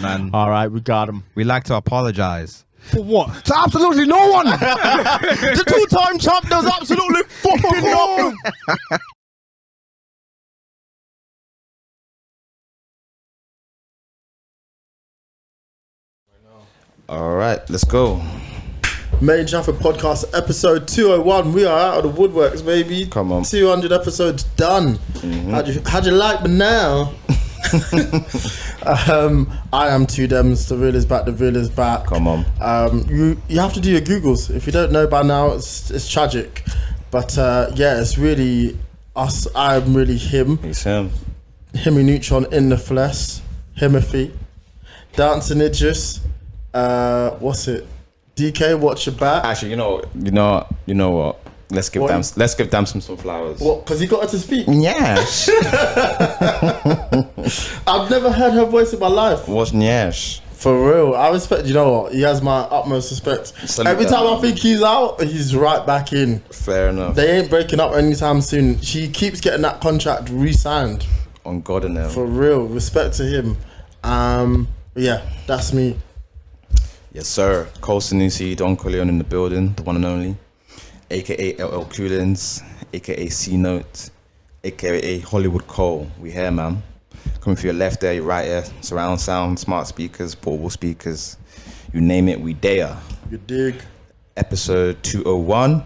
man. All right, we got him. We like to apologize. For what? To absolutely no one. The two-time champ does absolutely fucking nothing. All right, let's go. Made In Chafford podcast episode 201. We are out of the woodworks, baby. Come on. 200 episodes done. How'd you like me now? I am Two Dems. The real is back. The real is back. Come on. You have to do your Googles. If you don't know by now, it's tragic. But yeah, it's really us. I'm really him. It's him. Himmy Neutron in the flesh. Himothy. Dancing Idris. What's it? DK, watch your back. Actually, you know what? Let's give them some flowers. What? Because he got her to speak. Yes. I've never heard her voice in my life. What's Nyash? For real, I respect. You know what? He has my utmost respect. Every time I think he's out, he's right back in. Fair enough. They ain't breaking up anytime soon. She keeps getting that contract re-signed. On God and them. For real, respect to him. Yeah, that's me. Yes, sir. Cole Sanusi, Don Corleone in the building, the one and only, aka LL Coolins, aka C Note, aka Hollywood Cole. We here, man. Coming for your left there, your right there. Surround sound, smart speakers, portable speakers, you name it, we there. You dig? Episode 201.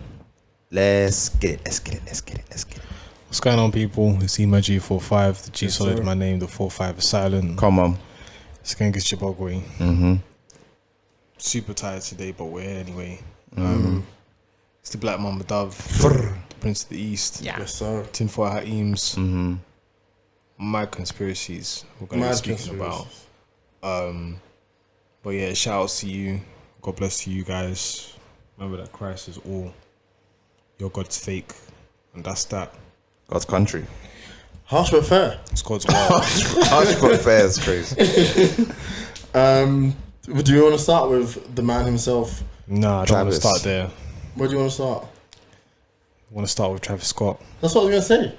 Let's get it. Let's get it. What's going on, people? It's Eman G45. The G Yes, solid, sir. my name. The 45 is silent. Come on. It's going to get Chibogwe. Mm-hmm. Super tired today, but we're here anyway. It's the Black Mamba Dove, the Prince of the East. Yeah. Yes, sir. Tinfoil Hat Eames. Mm-hmm. Mad conspiracies we're going to be Mad speaking conspiracies. about. But yeah, shout outs to you. God bless to you guys. Remember that Christ is all. Your God's fake. And that's that. God's country. Harsh but fair. It's God's word. Harsh but fair is crazy. Do you want to start with the man himself? Nah, I don't want to Travis. start there. Where do you want to start? I want to start with Travis Scott. That's what I was gonna say.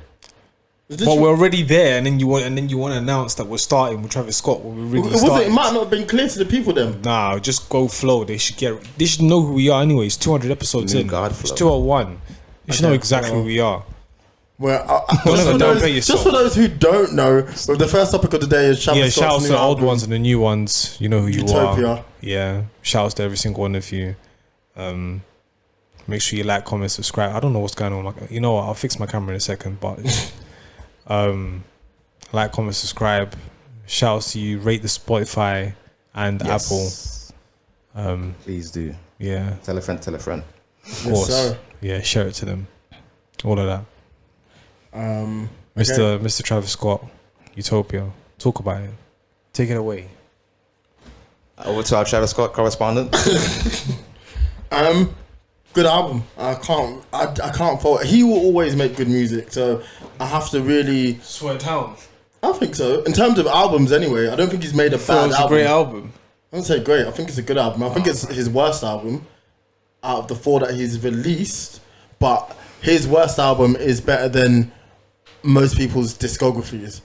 But we're already there, and then you want to announce that we're starting with Travis Scott when we're really starting. It might not have been clear to the people then. Nah, just go flow. They should know who we are anyway. It's 200 episodes New in. God It's flow. 201. You should know exactly who we are. Well, Don't ever downplay just yourself. for those who don't know, the first topic of the day is Travis Yeah, Scott's shout outs to new the old album, ones and the new ones. You know who you Utopia. are. Yeah, shout outs to every single one of you. Make sure you like, comment, subscribe. I don't know what's going on. Like, you know what? I'll fix my camera in a second. But like, comment, subscribe. Shout outs to you. Rate the Spotify and Yes. Apple. Please do. Yeah, Tell a friend. of course. sir. Yeah, share it to them. All of that. Okay. Mr. Travis Scott, Utopia. Talk about it. Take it away. Over to our Travis Scott correspondent. Good album. I can't fault it. He will always make good music, so I have to really. Swear down. I think so. In terms of albums, anyway, I don't think he's made a bad It's a album. great album. I don't say great. I think it's a good album. I think it's his worst album out of the 4 that he's released. But his worst album is better than most people's discographies,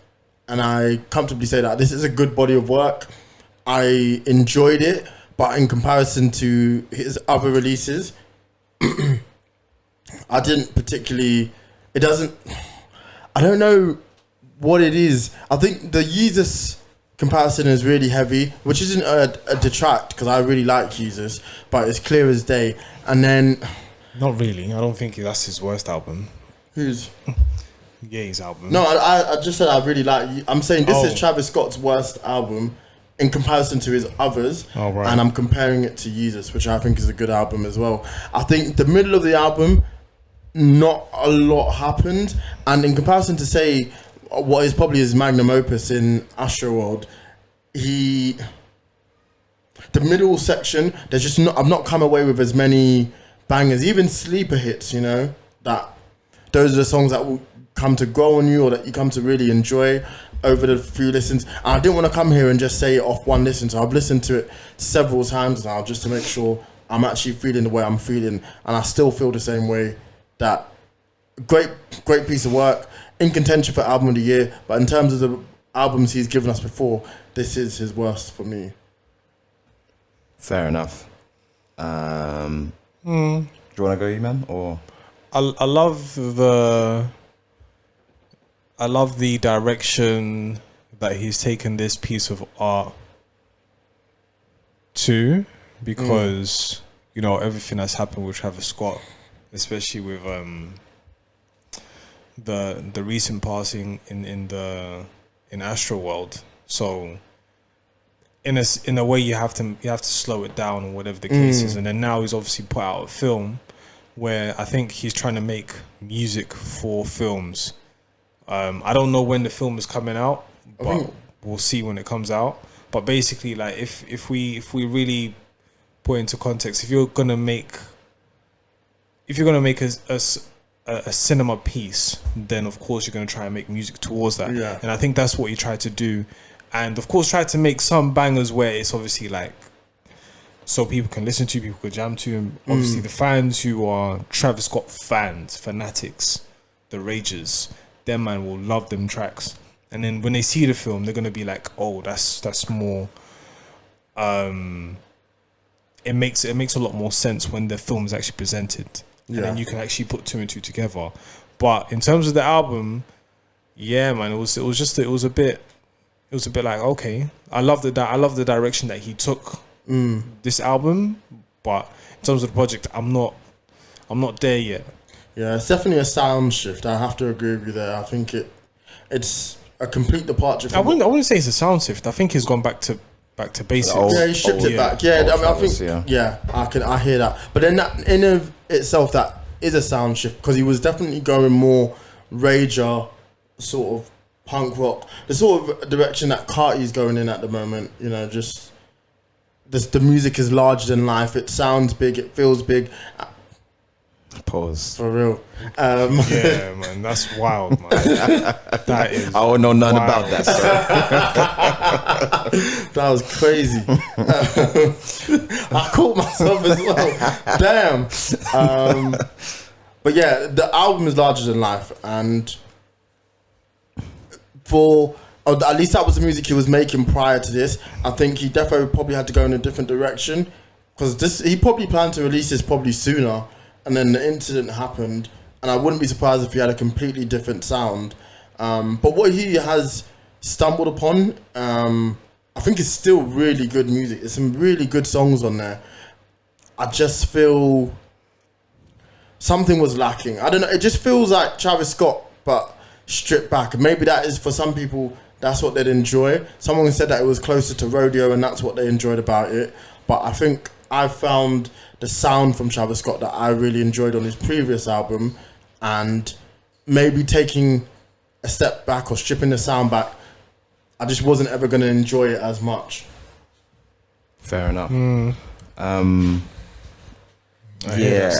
and I comfortably say that this is a good body of work. I enjoyed it, but in comparison to his other releases, I didn't particularly. It doesn't. I don't know what it is. I think the Yeezus comparison is really heavy, which isn't a detract because I really like Yeezus, but it's clear as day. And then Not really. I don't think that's his worst album. who's? Ye's album. No, I just said I really like. I'm saying this Oh. is Travis Scott's worst album in comparison to his others, Oh, right. and I'm comparing it to Jesus, which I think is a good album as well. I think the middle of the album, not a lot happened, and in comparison to say what is probably his magnum opus in Astroworld, the middle section, there's just not. I've not come away with as many bangers, even sleeper hits. You know that those are the songs that will come to grow on you or that you come to really enjoy over the few listens. And I didn't want to come here and just say it off one listen, so I've listened to it several times now just to make sure I'm actually feeling the way I'm feeling, and I still feel the same way. That great piece of work, in contention for album of the year, but in terms of the albums he's given us before, this is his worst for me. Fair enough. Do you want to go, Eman, or? I love the direction that he's taken this piece of art to, because you know everything that's happened with Travis Scott, especially with the recent passing in Astroworld. So in a way you have to slow it down or whatever the case is. And then now he's obviously put out a film where I think he's trying to make music for films. I don't know when the film is coming out, but we'll see when it comes out. But basically, like if we really put into context, if you're gonna make a cinema piece, then of course you're gonna try and make music towards that. Yeah. And I think that's what he tried to do. And of course tried to make some bangers where it's obviously like so people can listen to, people can jam to, and obviously the fans who are Travis Scott fans, fanatics, the ragers, them man will love them tracks. And then when they see the film, they're gonna be like, oh, that's more it makes a lot more sense when the film is actually presented. And then you can actually put two and two together. But in terms of the album, yeah, man, it was a bit like, okay, I love the direction that he took this album, but in terms of the project, I'm not there yet. Yeah, it's definitely a sound shift. I have to agree with you there. I think it's a complete departure from I wouldn't say it's a sound shift. I think he's gone back to basics. Yeah, he stripped it back. Yeah, I mean, I think I hear that. But then that in of itself, that is a sound shift, because he was definitely going more rager, sort of punk rock, the sort of direction that Carti's going in at the moment. You know, just the music is larger than life. It sounds big. It feels big. Pause. For real. Yeah, man, that's wild, man. That is. I don't know nothing wild. about that. So. That was crazy. I caught myself as well. Damn. But yeah, the album is larger than life, and at least that was the music he was making prior to this. I think he definitely probably had to go in a different direction, because he probably planned to release this probably sooner, and then the incident happened, and I wouldn't be surprised if he had a completely different sound. But what he has stumbled upon, I think is still really good music. There's some really good songs on there. I just feel something was lacking. I don't know. It just feels like Travis Scott, but stripped back. Maybe that is, for some people, that's what they'd enjoy. Someone said that it was closer to Rodeo, and that's what they enjoyed about it. But I think I found the sound from Travis Scott that I really enjoyed on his previous album, and maybe taking a step back or stripping the sound back, I just wasn't ever going to enjoy it as much. Fair enough.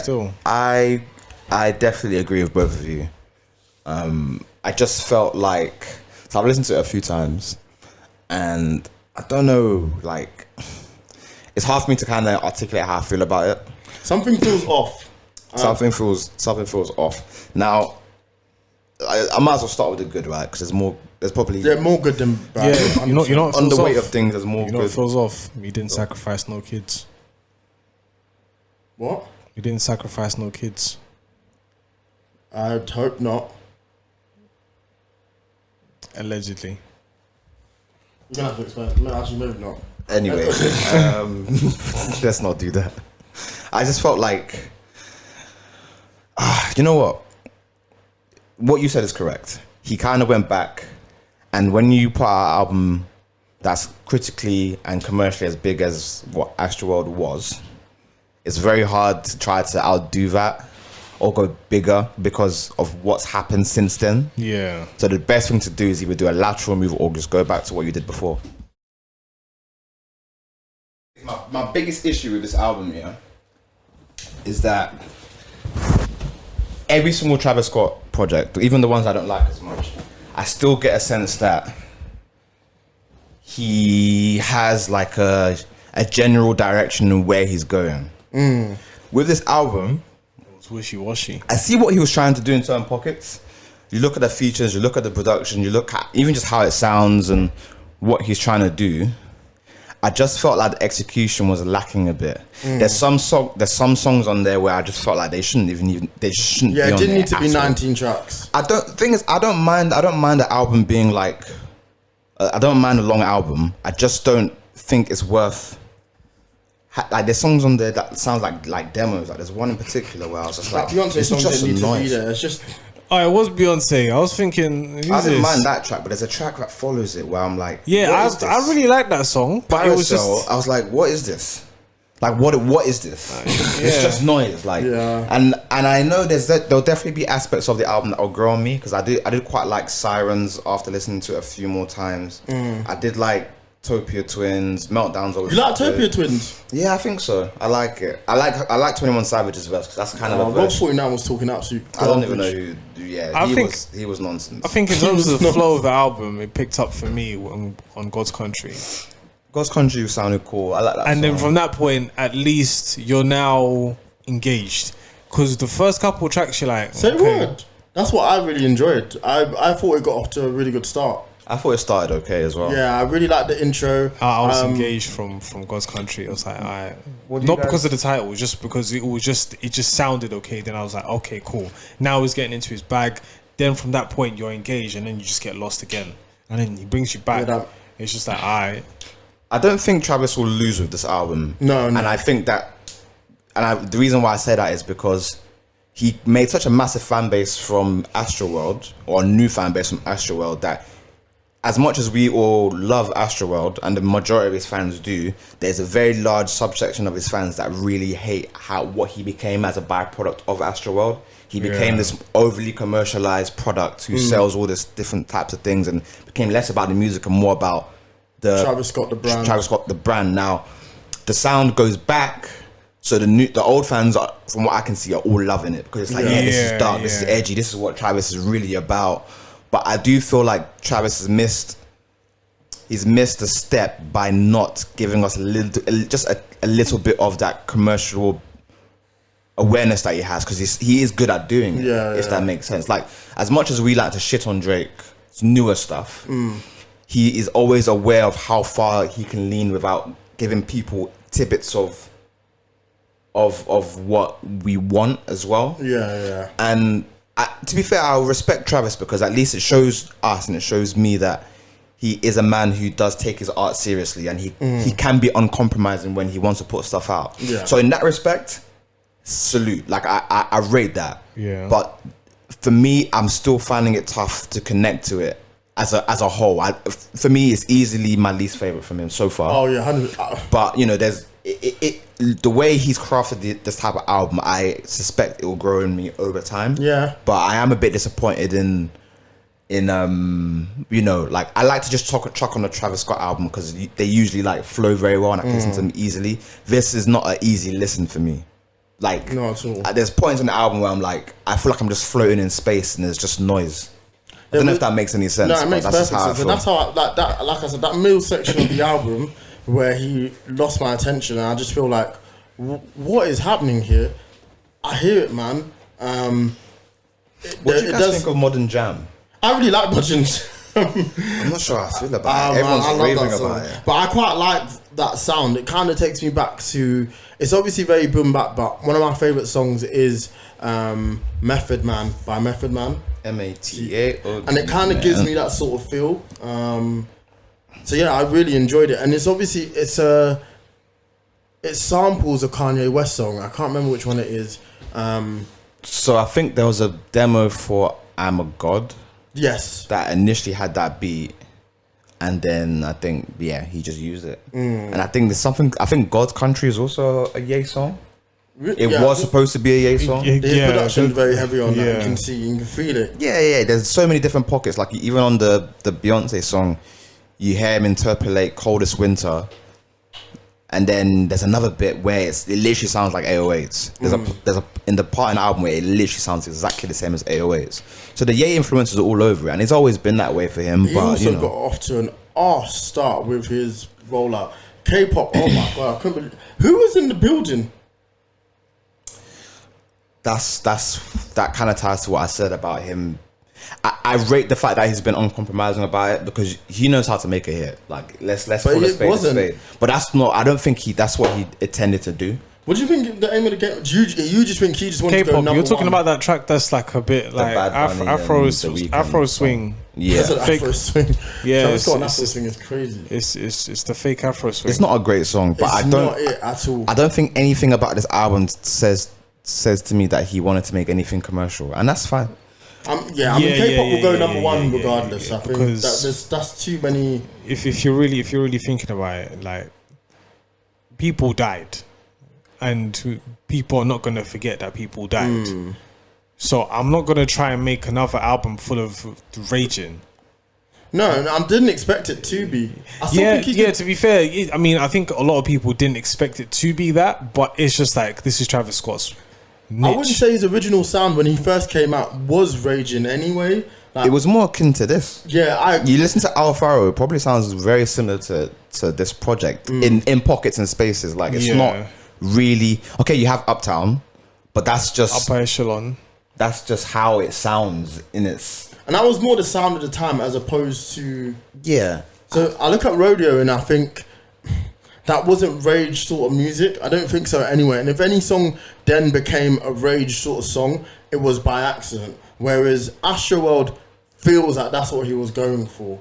Still. I definitely agree with both of you. I just felt like, so I've listened to it a few times, and I don't know, like, it's hard for me to kind of articulate how I feel about it. Something feels off. Something feels off. Now, I might as well start with the good, right? Because there's probably more good than bad. Yeah, you know what on feels the weight off? of things. There's more You know good. what feels off? You didn't sacrifice no kids. What? You didn't sacrifice no kids. I'd hope not. Allegedly. You're gonna have to explain. No, actually, maybe not. Anyway, let's not do that. I just felt like, you know what? What you said is correct. He kind of went back, and when you put out an album that's critically and commercially as big as what Astroworld was, it's very hard to try to outdo that or go bigger because of what's happened since then. Yeah. So the best thing to do is either do a lateral move or just go back to what you did before. My biggest issue with this album, yeah, is that every single Travis Scott project, even the ones I don't like as much, I still get a sense that he has like a general direction of where he's going. With this album, It was wishy-washy. I see what he was trying to do in certain pockets. You look at the features, you look at the production, you look at even just how it sounds and what he's trying to do, I just felt like the execution was lacking a bit. There's some songs on there where I just felt like they shouldn't be Yeah, on it didn't there need to be at all. 19 tracks. I don't mind the album being like, I don't mind a long album. I just don't think it's worth. Like there's songs on there that sounds like demos. Like there's one in particular where I was just like, That Beyonce this song is just didn't a need to be noise. there. It's just Oh, it was Beyonce. I was thinking, who's I didn't this? mind that track, but there's a track that follows it where I'm like, Yeah, what is this? I really like that song, but it was Carousel, just I was like, what is this? Like what is this? It's yeah. just noise. Like Yeah. and I know there'll definitely be aspects of the album that will grow on me because I did quite like Sirens after listening to it a few more times. I did like Utopia Twins, Meltdowns. Always you like good. Utopia Twins. Yeah, I think so. I like it. I like 21 Savage's verse because that's kind of a Rob verse. 49 was talking absolute. I don't even know garbage. who. Yeah, I think- he was nonsense. I think in terms of the flow of the album, it picked up for me on God's Country. God's Country sounded cool. I like that. And then song. from that point, at least you're now engaged. Because the first couple of tracks, you're like, Say okay. word. That's what I really enjoyed. I thought it got off to a really good start. I thought it started okay as well. Yeah, I really liked the intro. I was engaged from God's Country. I was like, alright. What do you Not guys- because of the title, just because it just sounded okay. Then I was like, okay, cool. Now he's getting into his bag. Then from that point, you're engaged, and then you just get lost again. And then he brings you back. Yeah, that- It's just like, alright. I don't think Travis will lose with this album. No. And I think that, the reason why I say that is because he made such a massive fan base from Astroworld, or a new fan base from Astroworld, that as much as we all love Astroworld, and the majority of his fans do, there's a very large subsection of his fans that really hate what he became as a byproduct of Astroworld. He became this overly commercialized product who sells all this different types of things and became less about the music and more about the Travis Scott, the brand. Travis Scott, the brand. Now, the sound goes back, so the old fans, are, from what I can see, are all loving it because it's like, this is Yeah, dark, this is yeah. edgy, this is what Travis is really about. But I do feel like Travis has missed a step by not giving us a little bit of that commercial awareness that he has, because he is good at doing it. Yeah, if yeah. that makes sense. Like, as much as we like to shit on Drake's newer stuff, he is always aware of how far he can lean without giving people tidbits of what we want as well. Yeah. And to be fair, I respect Travis because at least it shows us and it shows me that he is a man who does take his art seriously, and he can be uncompromising when he wants to put stuff out. Yeah. So in that respect, salute. Like I rate that. Yeah. But for me, I'm still finding it tough to connect to it as a whole. For me, it's easily my least favorite from him so far. Oh yeah, 100. But you know, there's the way he's crafted this type of album. I suspect it will grow in me over time. Yeah. But I am a bit disappointed in you know, like I like to just chuck on the Travis Scott album because they usually like flow very well and I can listen to them easily. This is not an easy listen for me. Like, Not at all. There's points in the album where I'm like, I feel like I'm just floating in space and there's just noise. I don't know if that makes any sense. No, it but makes that's just perfect how I sense. And feel. that's how like I said, that middle section of the album where he lost my attention, and I just feel like, what is happening here? I hear it, man. What do you guys think of Modern Jam? I really like Budgeon. I'm not sure how I feel about it. Everyone's I love raving that song. about it. But I quite like that sound. It kind of takes me back to. It's obviously very boom bap, but one of my favorite songs is Method Man by Method Man, MATA. and it kind of gives me that sort of feel. So yeah, I really enjoyed it, and it's obviously it samples a Kanye West song. I can't remember which one it is. So I think there was a demo for I'm a God Yes. that initially had that beat, and then I think he just used it. And I think there's something. I think God's Country is also a Ye song. It Yeah, was supposed to be a Ye song. His production is very heavy on that. yeah. You can see, you can feel it. Yeah. There's so many different pockets. Like even on the Beyonce song, you hear him interpolate "Coldest Winter," and then there's another bit where it literally sounds like 808s. There's a in the part in the album where it literally sounds exactly the same as 808s. So the Ye influences are all over it, and it's always been that way for him. He But also you know, got off to an arse start with his rollout. K-pop, oh my god, I couldn't believe. Who was in the building? that kind of ties to what I said about him. I rate the fact that he's been uncompromising about it because he knows how to make a hit. Like let's But call it a spade wasn't. a spade. But that's not. I don't think that's what he intended to do. What do you think the aim of the game? You just think he just wanted to go K-pop. number You're talking one? about that track that's like a bit like Bad Bunny and Afro The Weeknd Afro song. swing. Yeah, That's an Fake- Afro swing. Yeah, Travis Scott and it's- Afro swing is crazy. It's the fake Afro swing. it's not a great song, but It's I don't. not it at all. I don't think anything about this album says to me that he wanted to make anything commercial, and that's fine. I mean, Yeah, K-pop will go yeah, number yeah, one yeah, regardless. yeah, I think because- that's too many. If you're really thinking about it, like people died, and people are not gonna forget that people died. So I'm not gonna try and make another album full of raging. No, I didn't expect it to be. I still Yeah, think he yeah. did- To be fair, I mean, I think a lot of people didn't expect it to be that, but it's just like this is Travis Scott's niche. I wouldn't say his original sound when he first came out was raging anyway. Like, It was more akin to this. yeah, You listen to Alfaro, it probably sounds very similar to this project in pockets and spaces. Like it's Yeah. not really okay. You have Uptown, but that's just Upper echelon. that's just how it sounds in its and that was more the sound of the time as opposed to. yeah. So I look at Rodeo and I think that wasn't rage sort of music. I don't think so anyway. And if any song then became a rage sort of song, it was by accident. Whereas Astroworld feels like that's what he was going for.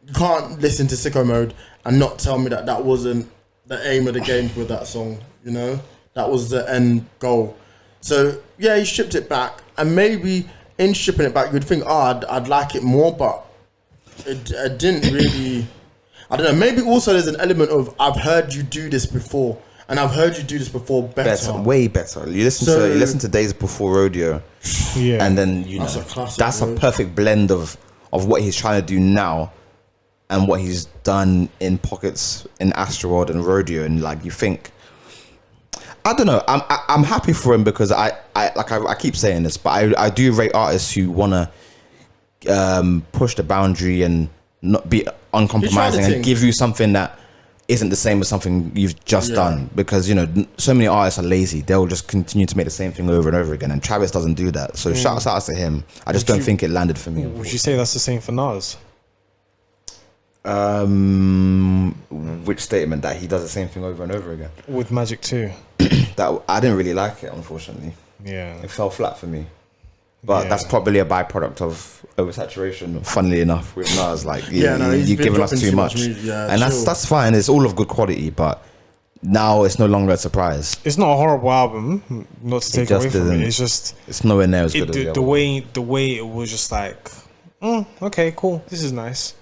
You can't listen to Sicko Mode and not tell me that that wasn't the aim of the game with that song. You know, that was the end goal. So yeah, he stripped it back, and maybe in stripping it back, you'd think, oh, I'd like it more, but it didn't really. I don't know. Maybe also there's an element of I've heard you do this before, and I've heard you do this before better. Way better. You listen to Days Before Rodeo, Yeah, and then That's know a classic, that's bro. a perfect blend of what he's trying to do now, and what he's done in pockets in Astroworld and Rodeo, and like you think. I don't know. I'm happy for him because I keep saying this, but I do rate artists who wanna push the boundary and not be uncompromising thing. and give you something that isn't the same as something you've just done. Because so many artists are lazy; they'll just continue to make the same thing over and over again. And Travis doesn't do that. So shout out to him. I just don't think it landed for me. would you say that's the same for Nas? Which statement that he does the same thing over and over again? With Magic too? That I didn't really like it, unfortunately. Yeah, It fell flat for me. But Yeah. that's probably a byproduct of oversaturation. Funnily enough, with Nas, like He's you're been giving us dropping too much, music. Yeah, and chill. that's fine. It's all of good quality, but now it's no longer a surprise. it's not a horrible album. Not to take just away from didn't- it. It's just It's nowhere near as good as the the other one. way it was just like, okay, cool. This is nice.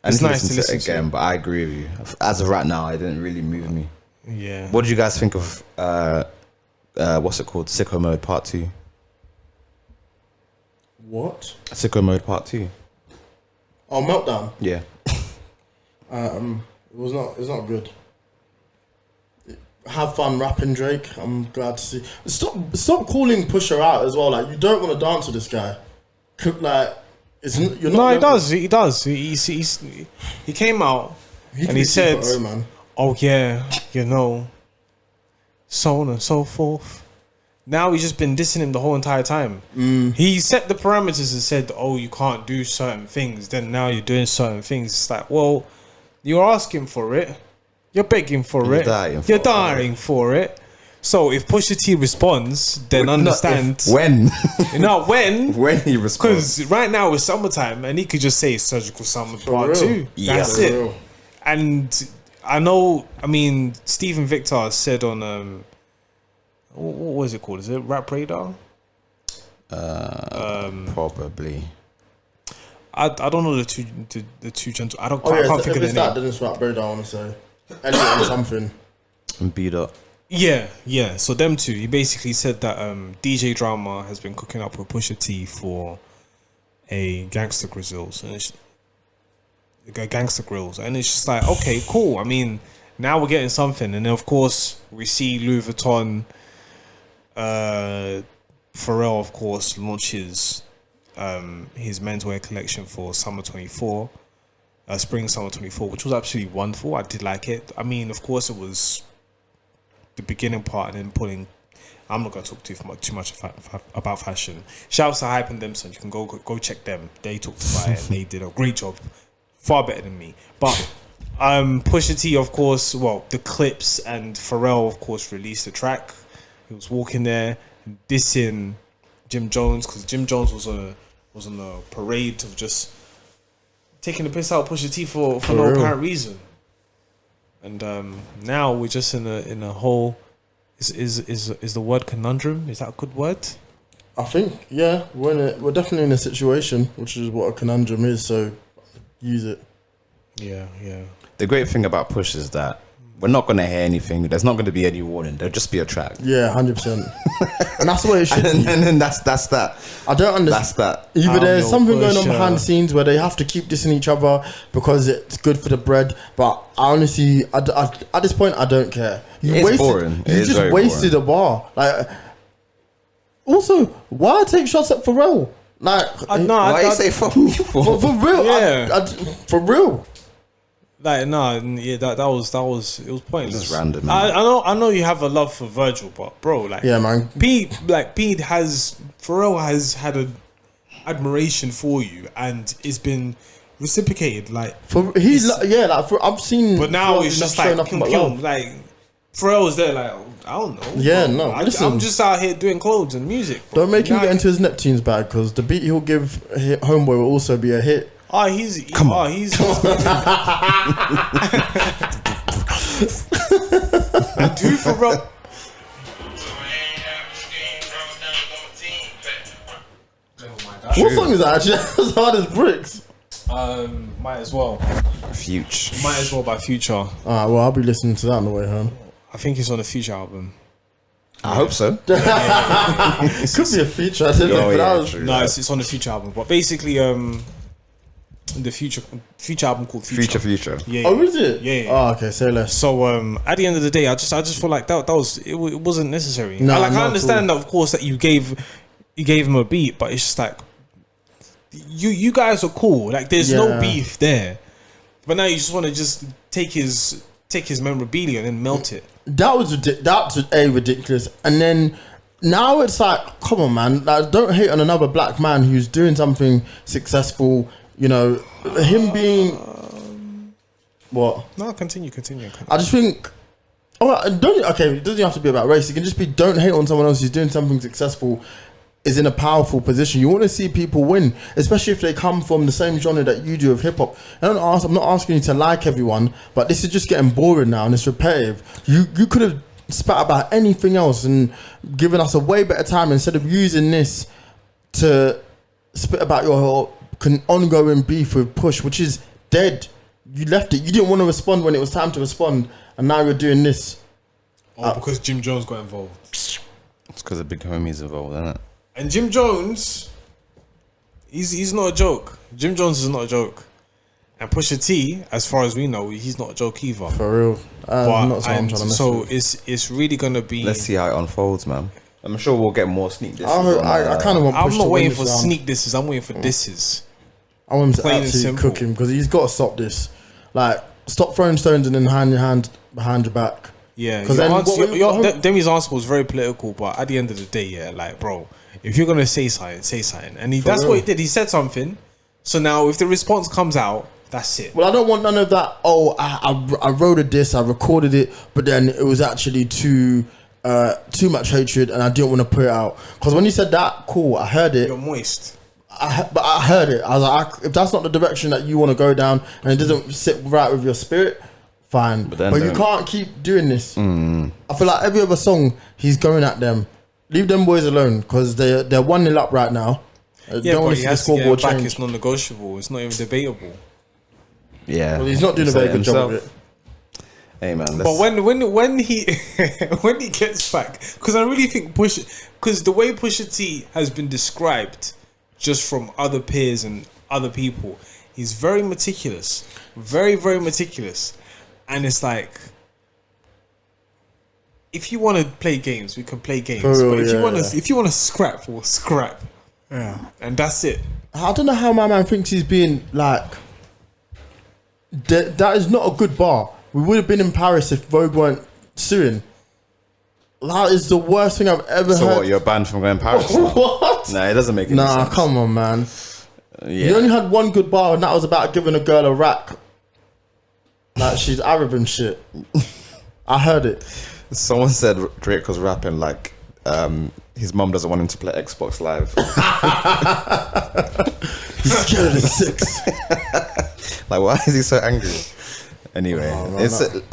I It's need nice to listen it again, but I agree with you. As of right now, it didn't really move me. Yeah. What did you guys think of what's it called? Sicko Mode Part 2. What? Sicko Mode Part 2. Oh, Meltdown. Yeah. It was not. It's not good. Have fun rapping, Drake. I'm glad to see. Stop calling Pusha out as well. Like you don't want to dance with this guy. Like you're not. No, he level- does. He does. He came out He and he said, "Oh man, "Oh yeah, so on and so forth." Now he's just been dissing him the whole entire time. He set the parameters and said, "Oh, you can't do certain things." Then now you're doing certain things. It's like, well, you're asking for it, you're begging for You're it, dying for you're it. dying for it. So if Pusha T responds, then understand. When Not when. when he responds. Because right now it's summertime and he could just say Surgical Summer Part real. 2. Yeah. That's For it. real. And I know, I mean, Stephen Victor said on, what was it called? Is it Rap Radar? Probably. I don't know the two gentlemen. I Oh yeah, can't if think of it's their that, name. then it's rap bird. I want to say Elliot or something. And beat up. Yeah. So them two, he basically said that DJ Drama has been cooking up with Pusha T for a Gangster Grills, and it's Gangster Grills, and it's just like, okay, cool. I mean, now we're getting something, and then of course we see Louis Vuitton. Pharrell, of course, launches his menswear collection for summer 24, spring summer 24, which was absolutely wonderful. I did like it. I mean, of course, it was the beginning part and then pulling I'm not gonna talk too much about fashion. Shouts to Hype and them, so you can go check them. They talked about it and they did a great job, far better than me. But Pusha T, of course, well, the Clips and Pharrell, of course, released the track. He was walking there dissing Jim Jones because Jim Jones was on a parade of just taking the piss out of Pusha T for no apparent reason. And now we're just in a whole. Is the word conundrum? Is that a good word? I think, yeah, we're definitely in a situation, which is what a conundrum is. So use it. Yeah. The great thing about Push is that we're not going to hear anything. There's not going to be any warning. There'll just be a track. Yeah, 100%. And that's the way it should be. And then that's that. I don't understand. That's that. Either there's something going on behind the scenes where they have to keep dissing each other because it's good for the bread. But I honestly, at this point, I don't care. It's boring. You just wasted a bar. Like, also, why take shots at Pharrell? Like, why you say fuck me for? For real, Yeah. For real. Like that was it was pointless. It's random. Man. I know you have a love for Virgil, but bro, like yeah, man. Pharrell has had an admiration for you, and it's been reciprocated. Like I've seen. But now it's just like nothing but love. like Pharrell's there, like I don't know. Yeah, bro. no. I'm just out here doing clothes and music. Bro. Don't make him get into his Neptune's bag because the beat he'll give Homeboy will also be a hit. He's and dude Pharrell. What song is that actually? As hard as bricks. Might as well. Future. Might as well by Future. Alright, well I'll be listening to that on the way home. I think it's on the Future album. I hope so. It could be a feature. I didn't know, but that was... No, it's on the Future album. But basically, the Future album called Future. Yeah. Oh, is it? Yeah. Oh, okay. Say less. So at the end of the day, I just feel like that was it wasn't necessary. No, I understand that, of course, that you gave him a beat, but it's just like you guys are cool. Like there's no beef there, but now you just want to just take his memorabilia and then melt it. That was ridiculous. And then now it's like, come on, man. Like, don't hate on another black man who's doing something successful. You know, him being what? No, continue. I just think. It doesn't have to be about race. It can just be don't hate on someone else who's doing something successful, is in a powerful position. You want to see people win, especially if they come from the same genre that you do of hip hop. I'm not asking you to like everyone, but this is just getting boring now and it's repetitive. You could have spat about anything else and given us a way better time instead of using this to spit about your ongoing beef with Push, which is dead. You left it. You didn't want to respond when it was time to respond, and now you're doing this. Because Jim Jones got involved. It's because the big homie's involved, isn't it? And Jim Jones, he's not a joke. Jim Jones is not a joke. And Pusha T, as far as we know, he's not a joke either. For real. It's really gonna be. Let's see how it unfolds, man. I'm sure we'll get more sneak disses. I kind of want Push I'm not to waiting win for this round. sneak disses. I'm waiting for disses. I want him to Plain and actually simple. cook him because he's got to stop this. Like, stop throwing stones and then hand your hand behind your back. Yeah, because Demi's answer was very political, but at the end of the day, yeah, like, bro, if you're gonna say something, say something, and that's what he did. He said something. So now, if the response comes out, that's it. Well, I don't want none of that. Oh, I wrote a diss, I recorded it, but then it was actually too much hatred, and I didn't want to put it out. Because when you said that, cool, I heard it. You're moist. But I heard it. I was like, if that's not the direction that you want to go down, and it doesn't sit right with your spirit, fine. But you can't keep doing this. I feel like every other song, he's going at them. Leave them boys alone, because they're 1-0 up right now. Yeah, but he has to get back. It's non-negotiable. It's not even debatable. Yeah. Well, he's not doing a very good job of it. Hey man, but when he when he gets back, because I really think because the way Pusha T has been described, just from other peers and other people, he's very meticulous, very very meticulous, and it's like, if you want to play games, we can play games. But if you want to scrap, we'll scrap. Yeah, and that's it. I don't know how my man thinks he's being like. That is not a good bar. We would have been in Paris if Vogue weren't suing. That is the worst thing I've ever So heard. what? You're banned from going Paris? now? What? Nah, it doesn't make any Nah, sense. come on, man. Yeah. You only had one good bar, and that was about giving a girl a rack. Like she's Arab and shit. I heard it. Someone said Drake was rapping like his mum doesn't want him to play Xbox Live. He's scared of the six. Like, why is he so angry? Anyway,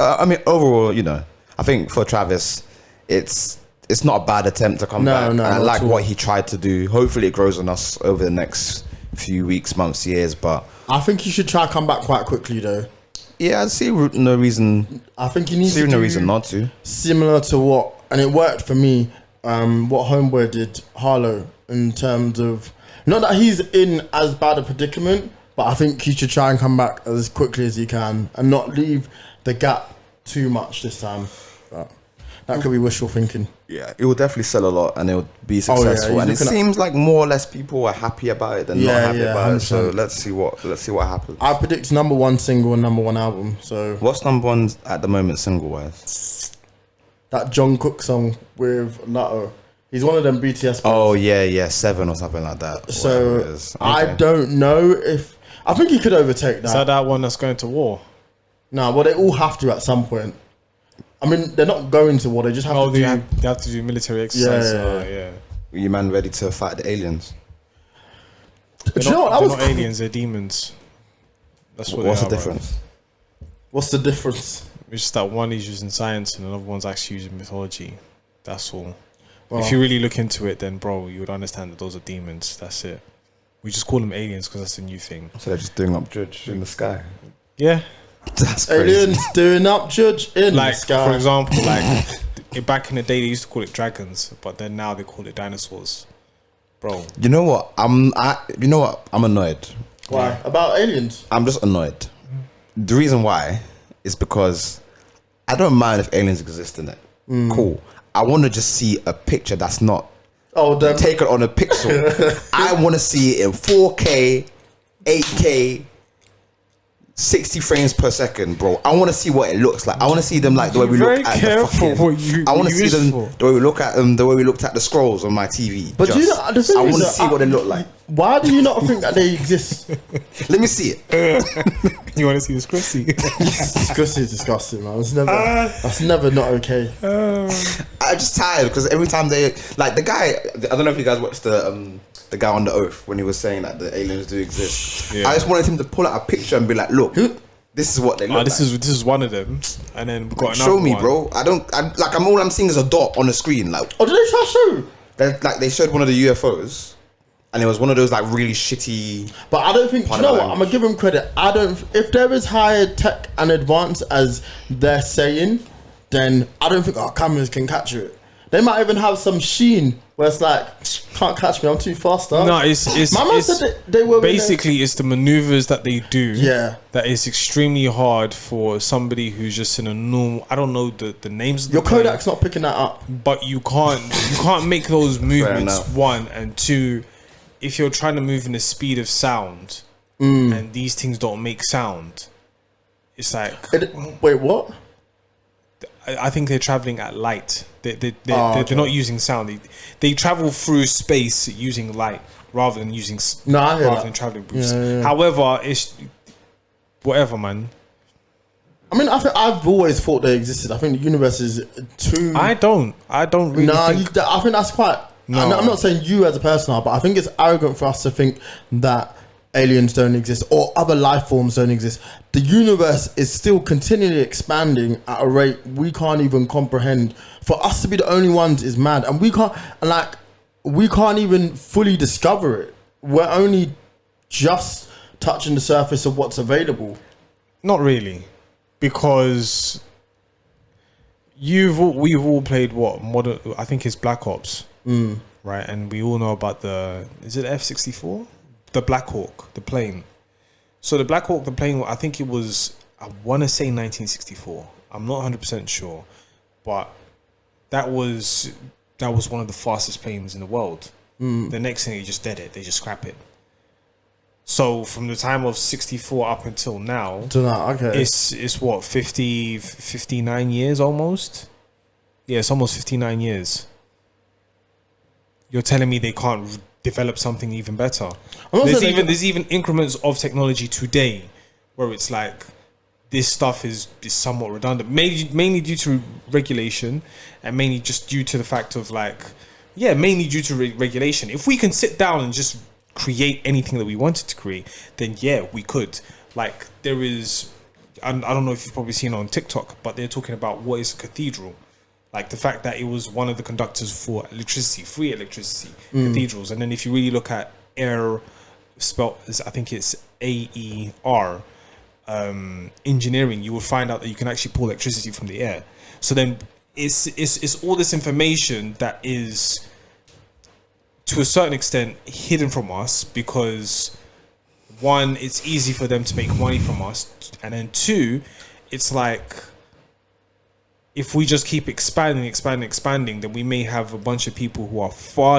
I mean, overall, you know, I think for Travis, it's not a bad attempt to come back. No, and I not like at all. what he tried to do. Hopefully, it grows on us over the next few weeks, months, years. But I think he should try to come back quite quickly, though. yeah, I see no reason. I think he needs See to no do reason not to. similar to what, and it worked for me. What Homeboy did, Harlow, in terms of not that he's in as bad a predicament, but I think he should try and come back as quickly as he can and not leave the gap too much this time. But that could be wishful thinking. Yeah, it will definitely sell a lot and it will be yeah, successful. he's And it looking at- seems like more or less people are happy about it than Yeah, not happy yeah, about it. So 100%. let's see what happens. I predict number one single and number one album. So What's number one at the moment, single wise? that John Cook song with Latto. He's one of them BTS players. Oh yeah, 7 or something like that. So whatever it is. I Okay. don't know if I think he could overtake Is that. that one that's going to war? No, well they all have to at some point. I mean, they're not going to war. They just have Oh, to do. they have to do military exercise. Yeah. You man ready to fight the aliens? Do you know what? That They're was not aliens, they're demons. That's what What's they the are, bro. difference? What's the difference? It's just that one is using science and another one's actually using mythology. That's all. Well, If you really look into it, then bro, you would understand that those are demons. That's it. We just call them aliens because that's a new thing. So they're just doing up judge in the sky. Yeah, That's crazy. aliens doing up judge in like the sky. for example, like back in the day they used to call it dragons, but then now they call it dinosaurs, bro. You know what? I'm annoyed. Why? About aliens? I'm just annoyed. The reason why is because I don't mind if aliens exist in it. Cool. I want to just see a picture that's not Oh, them. taken on a pixel. I want to see it in 4K, 8K, 60 frames per second, bro. I want to see what it looks like. I want to see them like the way we Very look at careful the fucking, what you I want to see wish them for. the way we look at them, the way we looked at the scrolls on my TV. But do you know, the thing I is want to that see what they look like. Why do you not think that they exist? Let me see it. You want to see the squishy? Disgusting, disgusting, man. That's never not okay. I'm just tired because every time they like the guy. I don't know if you guys watched the guy on the Oath when he was saying that the aliens do exist. Yeah. I just wanted him to pull out a picture and be like, "Look, this is what they look This like." is one of them, and then we've got another Show me, one. bro. All I'm seeing is a dot on the screen. Like, Oh, did they try to show? they showed one of the UFOs, and it was one of those like really shitty. But I don't think. Do you know what? I'm gonna give them credit. I don't. If they're as high tech and advanced as they're saying, then I don't think our cameras can capture it. They might even have some sheen where it's like, can't catch me. I'm too fast. Huh? No, it's My man said that they were basically it's the maneuvers that they do. Yeah. that is extremely hard for somebody who's just in a normal. I don't know the names of the Your plane, Kodak's not picking that up. but you can't make those movements. enough. One and two, if you're trying to move in the speed of sound, and these things don't make sound, it's like Wait, what? I think they're traveling at light. They're okay. not using sound. They travel through space using light rather than using No, I hear rather that. than traveling through. Yeah. However, it's whatever, man. I mean, I've always thought they existed. I think the universe is too. I don't really Nah, think. I think that's quite. No. I'm not saying you as a person are, but I think it's arrogant for us to think that aliens don't exist or other life forms don't exist. The universe is still continually expanding at a rate we can't even comprehend. For us to be the only ones is mad, and we can't even fully discover it. We're only just touching the surface of what's available. Not really, because we've all played what modern. I think it's Black Ops, right? And we all know about is it F-64, the Black Hawk, the plane. So the Black Hawk, the plane. I think it was. I want to say 1964. I'm not 100% sure, but that was one of the fastest planes in the world. The next thing, they just dead it. They just scrap it. So from the time of 64 up until now, Okay. it's what 59 years almost. Yeah, it's almost 59 years. You're telling me they can't develop something even better? There's even increments of technology today where it's like this stuff is somewhat redundant, mainly due to regulation, and mainly just due to the fact of like, yeah, mainly due to regulation. If we can sit down and just create anything that we wanted to create, then yeah, we could. Like there is, I don't know if you've probably seen it on TikTok, but they're talking about what is a cathedral. Like the fact that it was one of the conductors for electricity, free electricity, cathedrals. And then if you really look at air, spelled, I think it's AER, engineering, you will find out that you can actually pull electricity from the air. So then it's all this information that is, to a certain extent, hidden from us because, one, it's easy for them to make money from us. And then two, it's like, if we just keep expanding, then we may have a bunch of people who are far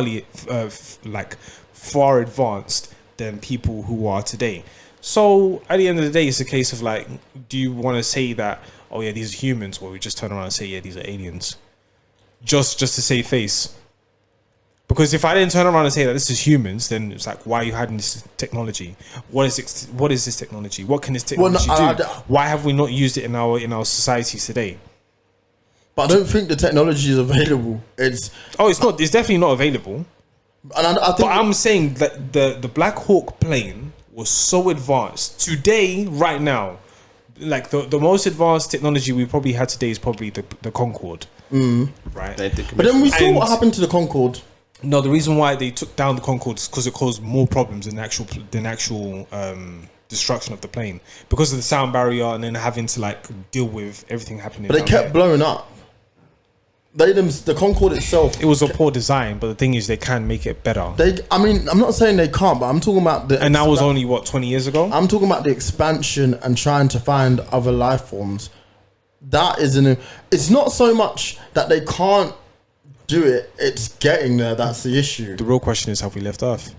advanced than people who are today. So at the end of the day, it's a case of like, do you want to say that, oh yeah, these are humans, or we just turn around and say, yeah, these are aliens, just to save face? Because if I didn't turn around and say that this is humans, then it's like, why are you hiding this technology? What is this technology? What can this technology do? Why have we not used it in our societies today? But I don't think the technology is available. It's not. It's definitely not available. And I think, but I'm saying that the Black Hawk plane was so advanced today, right now. Like the most advanced technology we probably had today is probably the Concorde, right? But then we saw what happened to the Concorde. No, the reason why they took down the Concorde is because it caused more problems than actual destruction of the plane, because of the sound barrier and then having to like deal with everything happening. But they kept blowing up. The Concorde itself, it was a poor design, but the thing is, they can make it better. I'm not saying they can't, but I'm talking about and that was only what, 20 years ago. I'm talking about the expansion and trying to find other life forms. That it's not so much that they can't do it; it's getting there. That's the issue. The real question is, have we left Earth?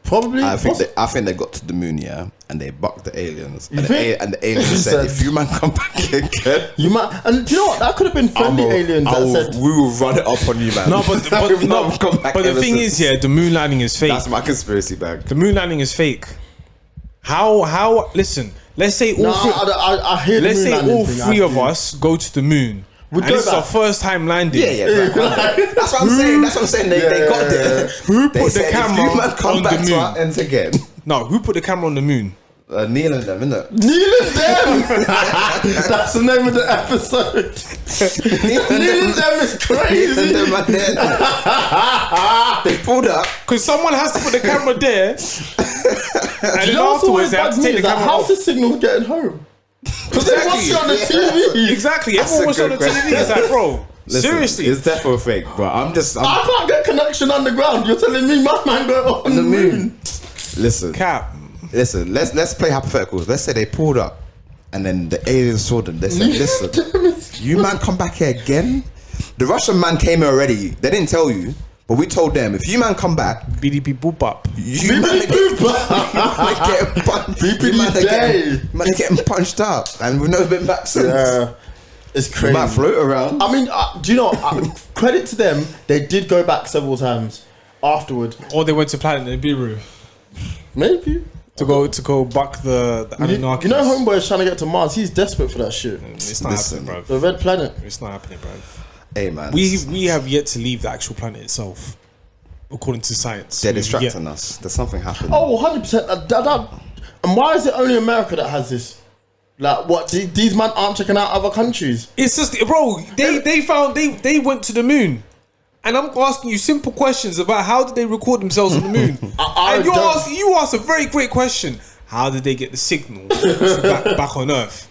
Probably. I think they got to the moon, yeah, and they bucked the aliens, and the aliens said, "If you man come back here again, you might." And do you know what? That could have been friendly aliens that said, "We will run it up on you, man." No, but the thing is, yeah, the moon landing is fake. That's my conspiracy bag. The moon landing is fake. How? Listen, let's say all I hear. Let's say all three of us go to the moon. And this is our first time landing. Yeah. That's what I'm saying. They got there. Who put the camera if you man come on back the to moon? our ends again. No, who put the camera on the moon? Neil and them, innit? Neil and them. That's the name of the episode. Neil and them is crazy. Neil and them are there. They pulled up because someone has to put the camera there. And then afterwards, they have to take the camera how's off. the signal getting home? Because they watch it on the TV. Exactly. Everyone watched on the TV. It's like, bro, listen, seriously. It's definitely fake, but I can't get connection underground. You're telling me my man go on the moon. Listen. Cap. Listen, let's play hypotheticals. Let's say they pulled up and then the aliens saw them. They said, listen, you man come back here again? The Russian man came here already. They didn't tell you. But we told them, if you man come back, BDP boop up. You man are getting punched up, and we've never been back since. Yeah, it's crazy. We might float around. I mean, do you know? Credit to them, they did go back several times afterward. Or they went to Planet Nibiru. Maybe to go buck the Anunnakis. You know, Homeboy's trying to get to Mars. He's desperate for that shit. It's not happening, bro. The red planet. It's not happening, bro. Hey man, we have yet to leave the actual planet itself, according to science. They're distracting us. There's something happening. Oh, 100%. And why is it only America that has this? Like, what? These men aren't checking out other countries. It's just, bro. They went to the moon, and I'm asking you simple questions about how did they record themselves on the moon. And you asked a very great question. How did they get the signal back on Earth?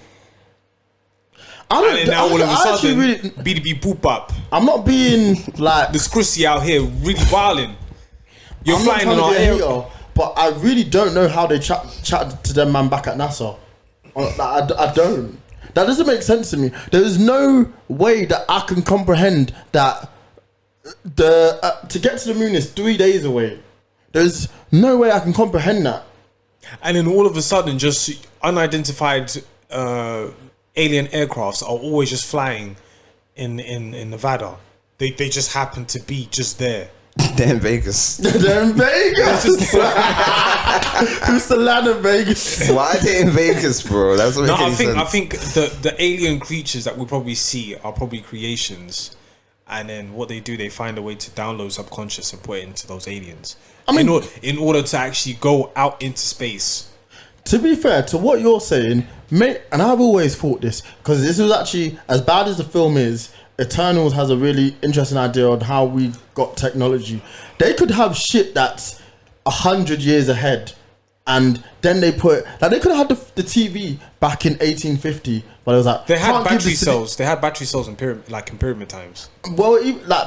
And now all of a sudden, BDP poop up. I'm not being like the Scrussy out here really wilding. You're flying in our air, but I really don't know how they chat to them man back at NASA. I don't. That doesn't make sense to me. There is no way that I can comprehend that to get to the moon is 3 days away. There's no way I can comprehend that. And then all of a sudden, just unidentified alien aircrafts are always just flying in Nevada. They just happen to be just there. They're in Vegas. They're in Vegas. Who's the land in Vegas? Why are they in Vegas, bro? That's what No, makes sense. I think the alien creatures that we probably see are probably creations, and then what they do, they find a way to download subconscious and put it into those aliens. I mean, in order to actually go out into space. To be fair to what you're saying, mate, and I've always thought this, because this was actually, as bad as the film is, Eternals has a really interesting idea on how we got technology. They could have shit that's 100 years ahead, and then they put, like, they could have had the TV back in 1850, but it was like, They had can't give battery this to cells. They had battery cells in pyramid times. well,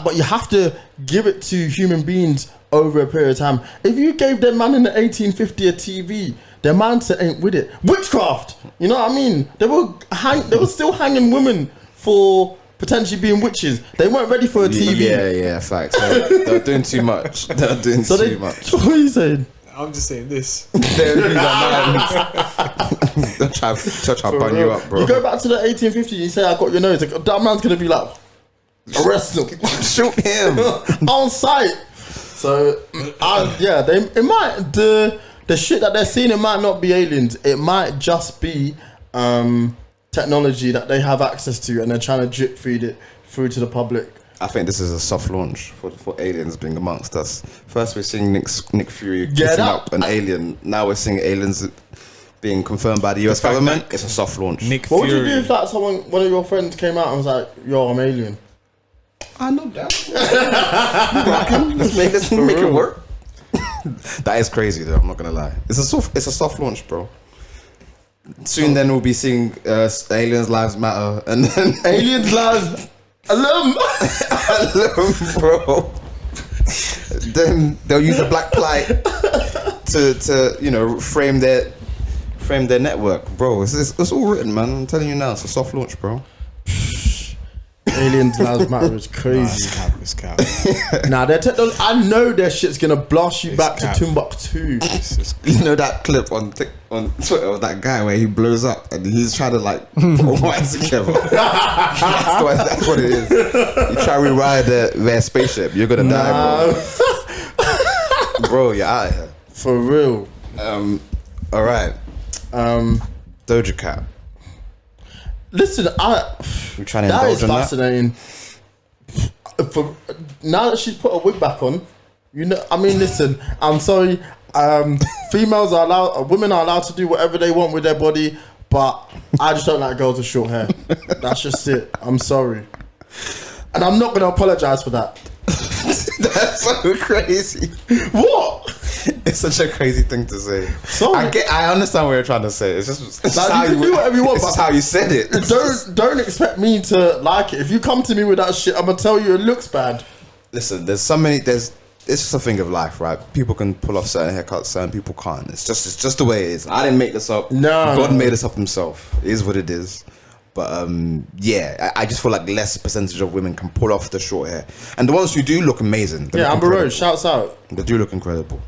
but you have to give it to human beings over a period of time. If you gave them man in the 1850 a TV, their mindset ain't with it. Witchcraft, you know what I mean? They were still hanging women for potentially being witches. They weren't ready for a TV. Yeah, facts. They're doing too much. They're doing too much. What are you saying? I'm just saying this. They're trying to burn you up, bro. You go back to the 1850s, you say, I got your nose. Like, that man's going to be like, arrest him. Shoot him. On sight. So, it might, the shit that they're seeing, it might not be aliens. It might just be technology that they have access to, and they're trying to drip feed it through to the public. I think this is a soft launch for aliens being amongst us. First, we're seeing Nick Fury kissing up an alien. Now we're seeing aliens being confirmed by the US government. It's a soft launch. Nick What Fury. would you do if like one of your friends came out and was like, "Yo, I'm alien"? I know that. Let's make it work. That is crazy, though. I'm not gonna lie. It's a soft launch, bro. Soon, then we'll be seeing aliens' lives matter, and then Aliens lives alum, bro. Then they'll use a black plight to frame their network, bro. It's all written, man. I'm telling you now, it's a soft launch, bro. Aliens lives matter is crazy. It's cap. Nah, I know their shit's gonna blast you back cap. to Timbuktu. You know that clip on Twitter of that guy where he blows up and he's trying to like put a white together. That's what it is. You try to rewire their spaceship, you're gonna die, bro. Bro, you're out of here. For real. All right. Doja Cat. Listen, We're trying to that indulge is in that. fascinating. Now that she's put a wig back on, listen, I'm sorry. Women are allowed to do whatever they want with their body, but I just don't like girls with short hair. That's just it. I'm sorry, and I'm not gonna apologize for that. That's so crazy. What? It's such a crazy thing to say. Sorry. I understand what you're trying to say. It's just Like, how you can do whatever you want, It's just but how you said it. Don't expect me to like it. If you come to me with that shit, I'm gonna tell you it looks bad. Listen, it's just a thing of life, right? People can pull off certain haircuts, certain people can't. It's just the way it is. I didn't make this up. No. God made this up himself. It is what it is. But I just feel like less percentage of women can pull off the short hair, and the ones who do look amazing. They Yeah, look Amber incredible. Rose, shouts out. They do look incredible.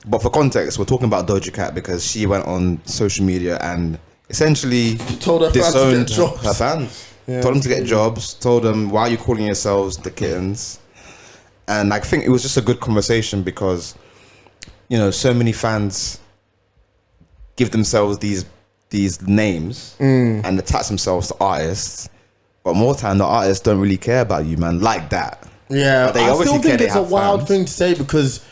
But for context, we're talking about Doja Cat because she went on social media and essentially Told her fans to disowned get jobs. her fans. Yeah. Told them to get jobs. Told them, why are you calling yourselves the kittens? And I think it was just a good conversation because, so many fans give themselves these names and attach themselves to artists, but more time the artists don't really care about you, man, like that. Yeah, But they I obviously still care think they it's a have wild fans. thing to say because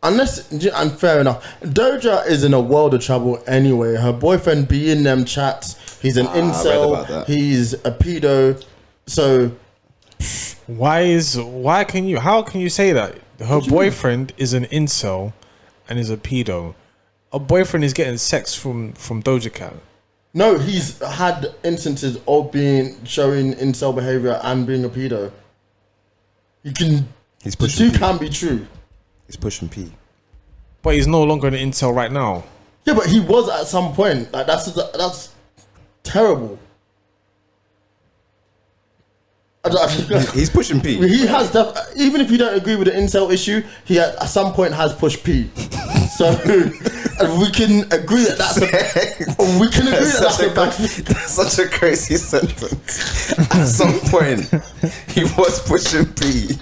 and fair enough, Doja is in a world of trouble anyway. Her boyfriend be in them chats. He's an I read about incel. that. He's a pedo. So How can you say that? Her boyfriend is an incel and is a pedo. A boyfriend is getting sex from Doja Cat. no, he's had instances of showing incel behavior and being a pedo. He's The pushing two P. can be true. He's pushing P. But he's no longer an incel right now. Yeah, but he was at some point. Like that's terrible. He's pushing P. He has even if you don't agree with the incel issue, he at some point has pushed P. So and we can agree that that's a bad. That's such a crazy sentence. At some point, he was pushing P.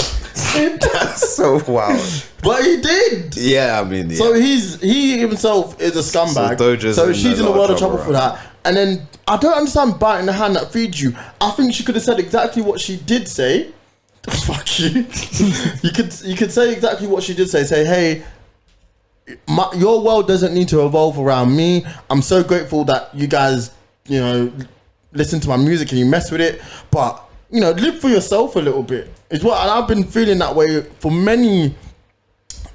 That's so wild. But he did. Yeah, I mean, yeah. So he himself is a scumbag. So she's in a world of trouble for that. And then I don't understand biting the hand that feeds you. I think she could have said exactly what she did say. Fuck you. you could say exactly what she did say. Say, hey, your world doesn't need to evolve around me. I'm so grateful that you guys, listen to my music and you mess with it. But live for yourself a little bit. And I've been feeling that way for many.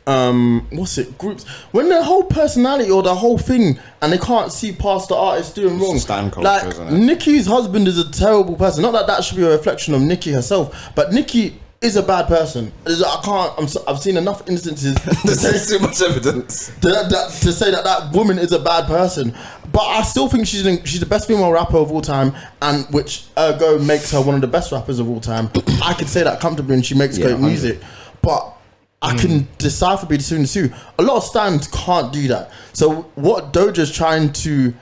Groups, when their whole personality or the whole thing and they can't see past the artist doing wrong. Culture, like Nicki's husband is a terrible person. Not that should be a reflection of Nicki herself, but Nicki is a bad person. I've seen enough instances there's too much evidence to say that woman is a bad person. But I still think she's the best female rapper of all time, and which ergo makes her one of the best rappers of all time. I could say that comfortably, and she makes great music. But I can decipher between the two. A lot of stands can't do that. So what Doja's trying to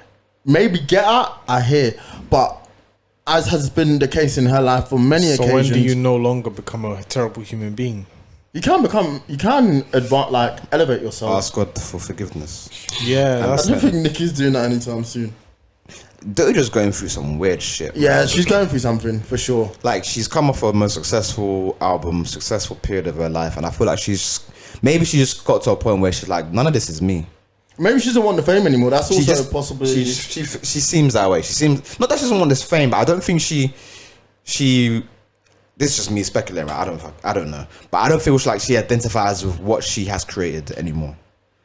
maybe get at, I hear, but as has been the case in her life for many occasions. So when do you no longer become a terrible human being? You can advance, elevate yourself. Ask God for forgiveness. Yeah, I don't think Nicki's doing that anytime soon. Doja's going through some weird shit. Yeah, man. she's going through something for sure. Like, she's come off a most successful album, successful period of her life, and I feel like she just got to a point where she's like, none of this is me. Maybe she doesn't want the fame anymore. That's also a possibility. She seems that way. She seems, not that she doesn't want this fame, but I don't think she. This is just me speculating. Right? I don't know, but I don't feel like she identifies with what she has created anymore.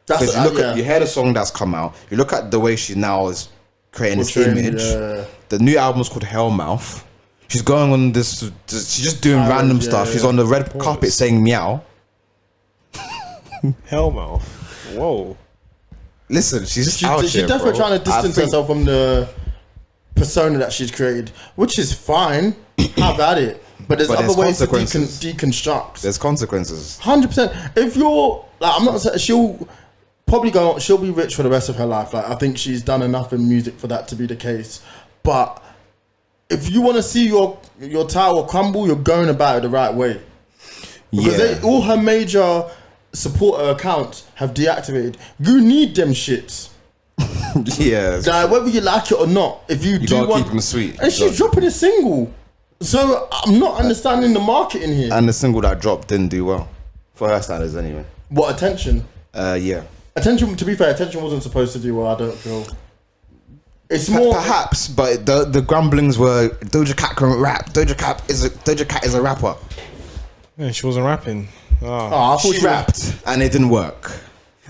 Because you hear the song that's come out. You look at the way she now is creating this image. Yeah. The new album's called Hellmouth. She's going on this. She's just doing random stuff. Yeah. She's on the red carpet saying meow. Hellmouth. Whoa. Listen, she's definitely trying to distance herself from the persona that she's created, which is fine. Have at it. But there's other ways to deconstruct. There's consequences. 100%. If you're I'm not saying she'll probably she'll be rich for the rest of her life. I think she's done enough in music for that to be the case. But if you want to see your tower crumble, you're going about it the right way. Because all her major supporter accounts have deactivated. You need them shits. Yeah. Whether you like it or not, if you do gotta keep them sweet. And she's dropping a single. So I'm not understanding the marketing here. And the single that dropped didn't do well. For her standards anyway. What, Attention? Yeah. Attention, to be fair, Attention wasn't supposed to do well, I don't feel. It's more perhaps, but the grumblings were Doja Cat can rap. Doja Cat is a rapper. Yeah, she wasn't rapping. I thought she rapped and it didn't work.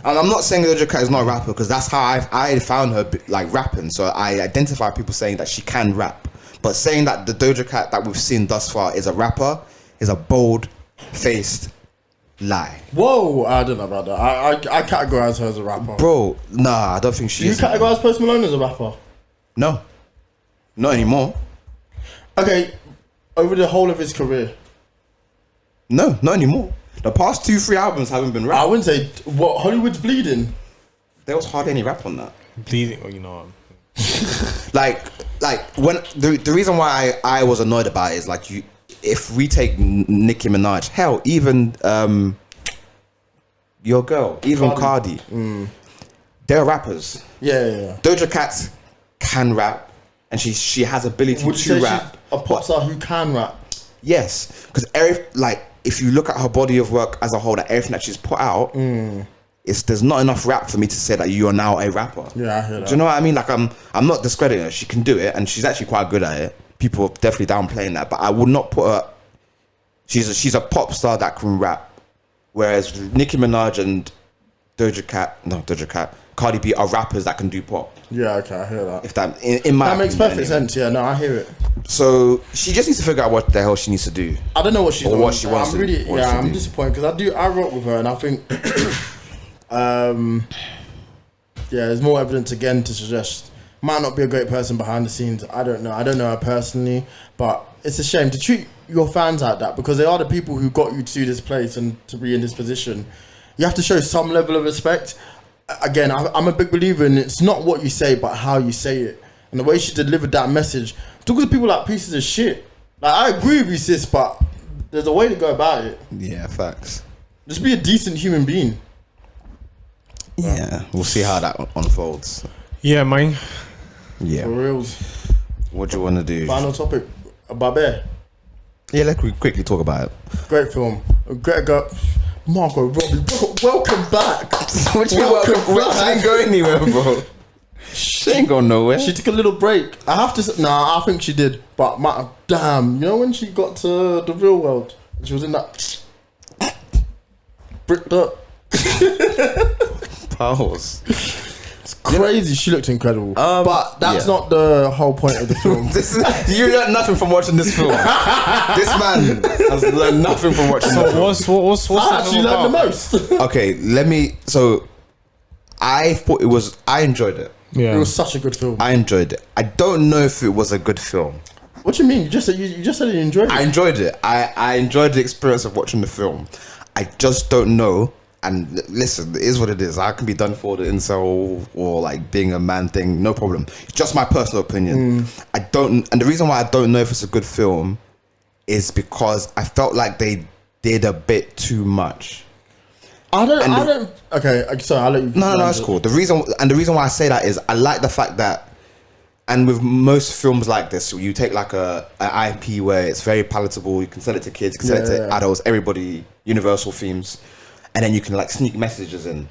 And I'm not saying Doja Cat is not a rapper, because that's how I found her rapping. So I identify people saying that she can rap. But saying that the Doja Cat that we've seen thus far is a rapper is a bold-faced lie. Whoa, I don't know about that. I categorize her as a rapper. Bro, nah, I don't think she is. Do you categorize Post Malone as a rapper? No. Not anymore. Okay, over the whole of his career? No, not anymore. The past 2-3 albums haven't been rap. I wouldn't say, Hollywood's Bleeding? There was hardly any rap on that. Bleeding, like when the reason why I was annoyed about it is if we take Nicki Minaj, hell, even your girl, even Cardi. They're rappers. Yeah. Doja Cat can rap, and she has ability to rap. She's a pop star who can rap? Yes, because if you look at her body of work as a whole, everything that she's put out. There's not enough rap for me to say that you are now a rapper. Yeah, I hear that. Do you know what I mean? I'm not discrediting her. She can do it, and she's actually quite good at it. People are definitely downplaying that, but I would not put her. She's a pop star that can rap, whereas Nicki Minaj and Cardi B are rappers that can do pop. Yeah, okay, I hear that. If that in my that makes perfect sense. Yeah, no, I hear it. So she just needs to figure out what the hell she needs to do. I don't know what she's doing. What she wants to do. I'm disappointed because I rock with her, and I think. There's more evidence again to suggest might not be a great person behind the scenes. I don't know her personally, but it's a shame to treat your fans like that, because they are the people who got you to this place and to be in this position. You have to show some level of respect. again, I'm a big believer in it's not what you say, but how you say it. And the way she delivered that message, talking to people like pieces of shit. Like, I agree with you, sis, but there's a way to go about it. Yeah, facts. Just be a decent human being. Yeah, we'll see how that unfolds. Yeah, man. Yeah. For reals. What do you want to do? Final topic. Barbe. Yeah, let's quickly talk about it. Great film. Great girl. Margot Robbie, welcome back. What you welcome back? She ain't going anywhere, bro. She ain't going nowhere. She took a little break. I have to say, I think she did. But damn, you know when she got to the real world, she was in that bricked up. Pause. It's crazy. She looked incredible. But that's yeah. not the whole point of the film. You learned nothing from watching this film. This man has learned nothing from watching this film. What's I actually learned the most. Okay, so I thought I enjoyed it. Yeah. It was such a good film. I enjoyed it. I don't know if it was a good film. What do you mean? You just said you enjoyed it. I enjoyed it. I enjoyed the experience of watching the film. I just don't know. And listen, it is what it is. I can be done for the incel or like being a man thing, no problem. It's just my personal opinion. And the reason why I don't know if it's a good film is because I felt like they did a bit too much. Okay, sorry, I'll let you. No, it's cool. The reason why I say that is I like the fact that, and with most films like this, you take like an IP where it's very palatable. You can sell it to kids, you can sell it to adults, everybody, universal themes. And then you can like sneak messages in.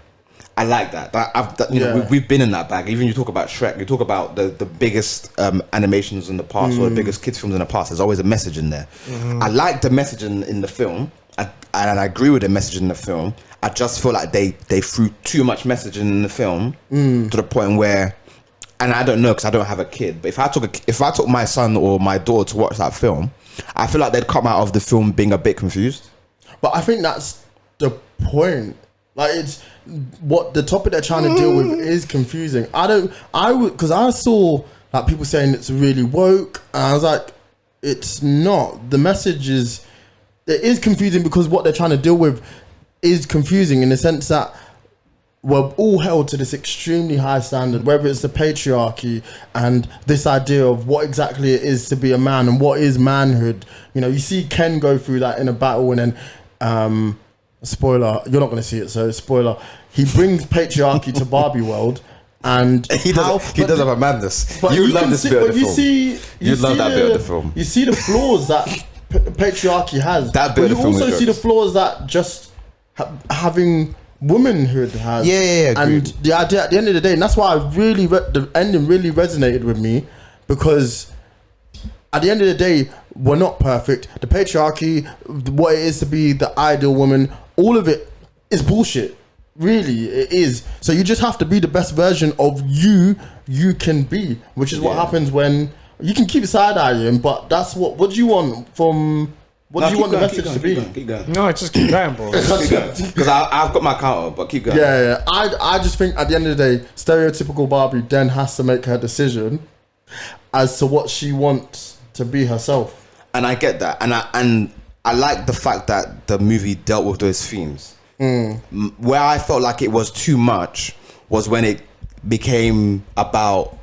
I like that. We've been in that bag. Even you talk about Shrek, you talk about the biggest animations in the past or the biggest kids films in the past. There's always a message in there. I like the message in the film, and I agree with the message in the film. I just feel like they threw too much message in the film to the point where, and I don't know because I don't have a kid, but if I took my son or my daughter to watch that film, I feel like they'd come out of the film being a bit confused. But I think that's the point. Like, it's what the topic they're trying to deal with is confusing. Because I saw like people saying it's really woke, and I was like, it's not. The message it is confusing because what they're trying to deal with is confusing in the sense that we're all held to this extremely high standard, whether it's the patriarchy and this idea of what exactly it is to be a man and what is manhood. You know, you see Ken go through that in a battle, and then spoiler, you're not going to see it, so spoiler, he brings patriarchy to Barbie world, and he does have a madness. You love this bit of the film. You love that bit of the film. You see the flaws that patriarchy has. That bit of the film. You also see the flaws that just having womanhood has. Yeah. And the idea at the end of the day, and that's why the ending really resonated with me, because at the end of the day, we're not perfect. The patriarchy, what it is to be the ideal woman, all of it is bullshit. Really, it is. So you just have to be the best version of you can be, which is what happens when you can keep side-eyeing, but that's what do you want from... What do you want the message to be? Keep going. No, just keep going, bro. Because I've got my counter, but keep going. Yeah. I just think at the end of the day, stereotypical Barbie then has to make her decision as to what she wants to be herself. And I get that, and I like the fact that the movie dealt with those themes. Where I felt like it was too much was when it became about,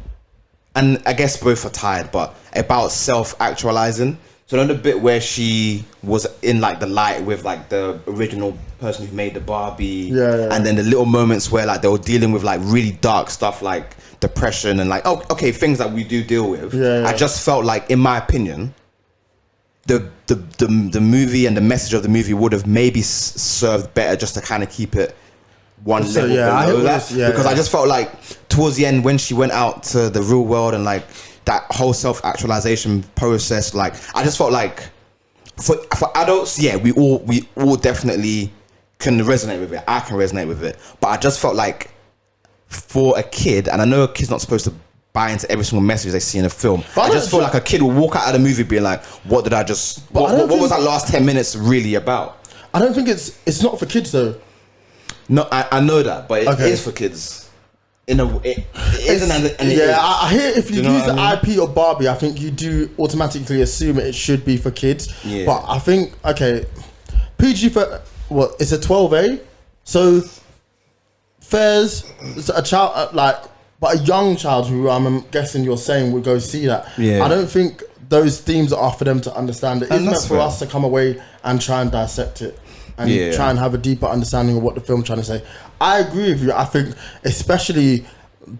and I guess both are tired, but about self-actualizing. So the bit where she was in like the light with like the original person who made the Barbie, and then the little moments where like they were dealing with like really dark stuff like depression and like things that we do deal with. I just felt like, in my opinion, the movie and the message of the movie would have maybe served better just to kind of keep it one level below that. Because I just felt like towards the end when she went out to the real world and like that whole self-actualization process, like I just felt like for adults, we all definitely can resonate with it. I can resonate with it, but I just felt like for a kid, and I know a kid's not supposed to buy into every single message they see in a film. But I just feel like a kid will walk out of the movie being like, what was that last 10 minutes really about? I don't think it's not for kids though. No, I know that, but it is for kids. In a way, it isn't. I hear if you use the IP of Barbie, I think you do automatically assume it should be for kids. Yeah. But I think PG for it's a 12A, so Fairs, a child but a young child who I'm guessing you're saying would go see that. Yeah. I don't think those themes are for them to understand. It is And meant that's for fair. us to come away and try and dissect it and try and have a deeper understanding of what the film's trying to say. I agree with you. I think especially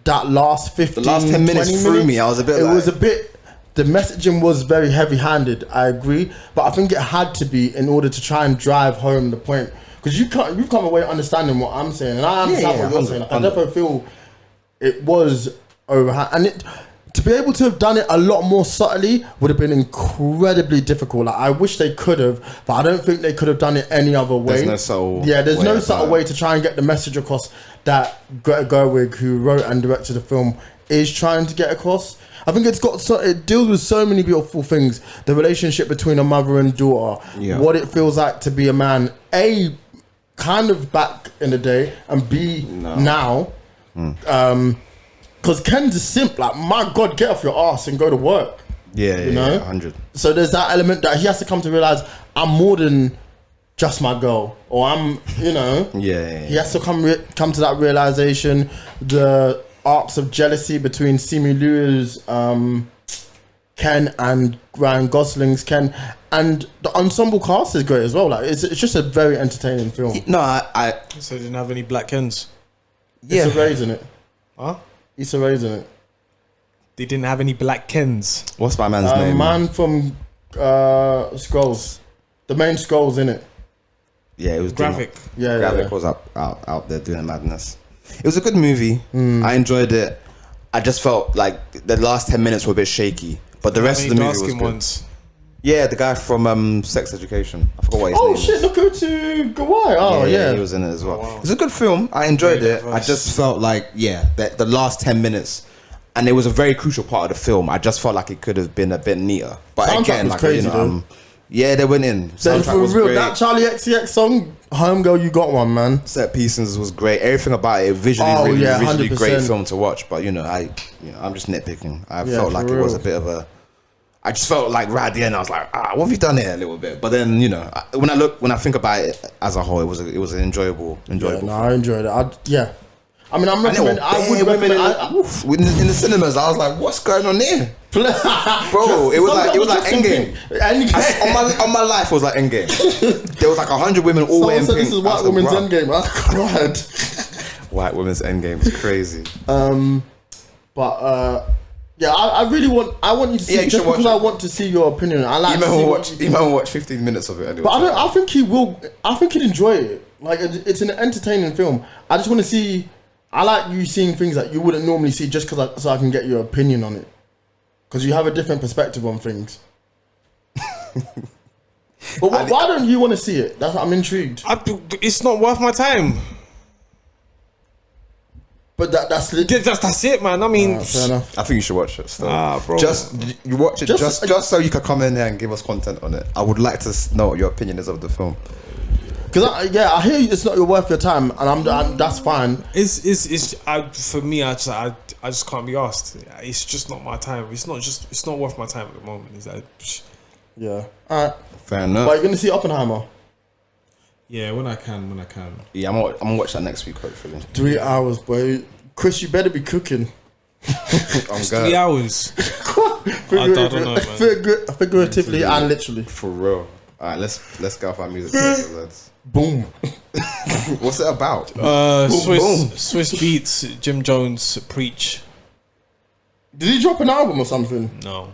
that last 15, The last 10 minutes 20 threw minutes, me. I was a bit it like- was a bit. The messaging was very heavy-handed. I agree, but I think it had to be in order to try and drive home the point. Because you've come away understanding what I'm saying, and I understand what you're saying. I definitely feel it was overhand, and to be able to have done it a lot more subtly would have been incredibly difficult. Like, I wish they could have, but I don't think they could have done it any other way. There's no subtle. There's no way subtle about way to try and get the message across that Greta Gerwig, who wrote and directed the film, is trying to get across. I think it deals with so many beautiful things. The relationship between a mother and daughter, what it feels like to be a man, A, kind of back in the day, and B, now. Because Ken's a simp, like, my God, get off your ass and go to work. You know? 100. So there's that element that he has to come to realize I'm more than just my girl, or I'm, you know. He has to come to that realization. The arcs of jealousy between Simu Liu's Ken and Ryan Gosling's Ken, and the ensemble cast is great as well. Like, it's just a very entertaining film. No, I So they didn't have any black Kens. Issa Rae's in it. Huh? Issa Rae's in it. They didn't have any black Kens. What's my man's name? Man from Skrulls. The main Skrulls in it. Yeah, it was Graphic. Graphic was out there doing madness. It was a good movie. I enjoyed it. I just felt like the last 10 minutes were a bit shaky, but the rest of the movie was good. Ones. Yeah, the guy from Sex Education. I forgot what his name Oh shit! is. Look who to Gawai. Oh yeah. He was in it as well. Oh, wow. It's a good film. I enjoyed Very it. I diverse. just felt like that the last 10 minutes, and it was a very crucial part of the film. I just felt like it could have been a bit neater. But Soundtrack again, was like crazy, though. Yeah, they went in. So Soundtrack for was real, great. that Charlie XCX song, Home Girl, You Got One, man. Set pieces was great. Everything about it visually, Oh, really, yeah, visually 100%. great film to watch. But I'm just nitpicking. I Yeah, felt like for it was real. a bit of a. I just felt like right at the end, I was like, what have you done here a little bit? But then when I think about it as a whole, it was an enjoyable. Yeah, film. I enjoyed it. I mean, I'm And there were recommending. I would bare women recommend. in the cinemas. I was like, what's going on there? Bro, it was like Endgame. On my life, it was like Endgame. There was like 100 women all Someone wearing said pink. this is I white was like, women's "Bruh." endgame. I cried. White women's Endgame is crazy. Yeah, I really want. I want you to see Yeah, it you just should watch because I it. want to see your opinion. I like. to see what you Eman watched 15 minutes of it anyway. But I think he will. I think he'd enjoy it. Like, it's an entertaining film. I just want to see. I like you seeing things that you wouldn't normally see just so I can get your opinion on it. Because you have a different perspective on things. But why don't you want to see it? I'm intrigued. It's not worth my time. But that's legit. That's it, man. I mean, Fair enough. I think you should watch it still. Bro. You watch it Just- just so you can come in here and give us content on it. I would like to know what your opinion is of the film. Because I hear it's not worth your time, and that's fine. For me, I just can't be asked. It's just not my time. It's not worth my time at the moment. Is that? Yeah. All right. Fair enough. But you're gonna see Oppenheimer. Yeah, when I can. Yeah, I'm gonna watch that next week hopefully. 3 hours, boy. Chris, you better be cooking. I'm 3 hours. I don't know, man. Figuratively and literally. For real. All right, let's go off our music. Lads. Boom. What's it about? Swiss Beats, Jim Jones, Preach. Did he drop an album or something? No.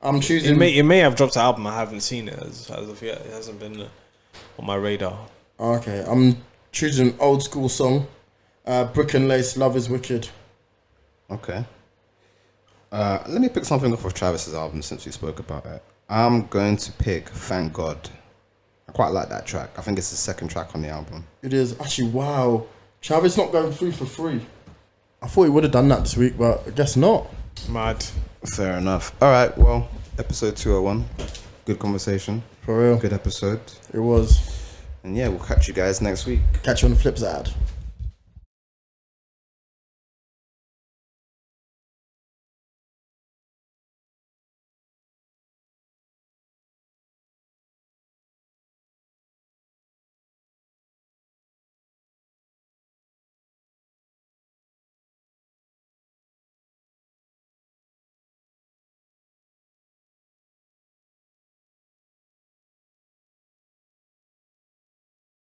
I'm choosing. It may have dropped an album. I haven't seen it as of yet. It hasn't been on my radar. Okay, I'm choosing an old school song. Brick and Lace, Love is Wicked. Okay. Let me pick something off of Travis's album since we spoke about it. I'm going to pick Thank God. I quite like that track. I think it's the second track on the album. It is. Actually, wow. Travis not going 3 for 3. I thought he would have done that this week, but I guess not. Mad. Fair enough. All right, well, episode 201. Good conversation. For real. Good episode. It was. And yeah, we'll catch you guys next week. Catch you on the flip side.